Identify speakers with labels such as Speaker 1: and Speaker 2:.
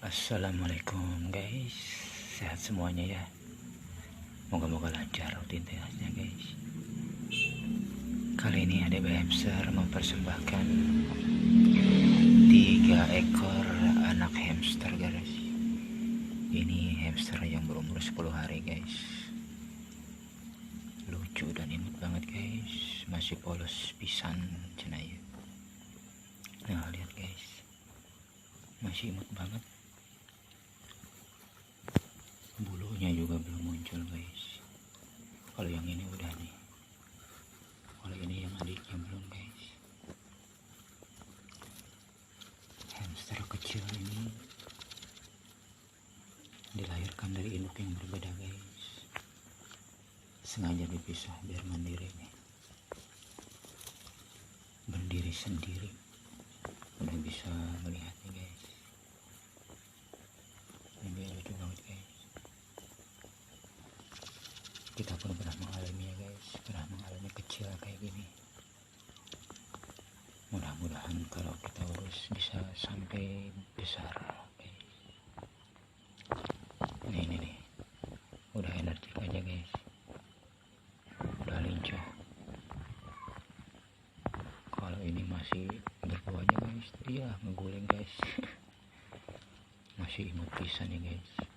Speaker 1: Assalamualaikum guys, sehat semuanya ya. Moga-moga lancar rutinitasnya guys. Kali ini ada hamster mempersembahkan 3 ekor anak hamster guys. Ini hamster yang berumur 10 hari guys. Lucu dan imut banget guys, masih polos pisan cenaya. Nah lihat guys, masih imut banget. Bulunya juga belum muncul guys. Kalau yang ini udah nih. Kalau ini yang adiknya belum guys. Hamster kecil ini dilahirkan dari induk yang berbeda guys. Sengaja dipisah biar mandiri nih. Berdiri sendiri. Udah bisa melihatnya guys. Ini lucu banget guys. Kita pun pernah mengalami ya guys, pernah mengalami kecil kayak gini. Mudah-mudahan kalau kita urus bisa sampai besar guys. Nih udah energik aja guys, udah lincah. Kalau ini masih berbuahnya guys, iya ngeguling guys. Masih imut pisan ya guys.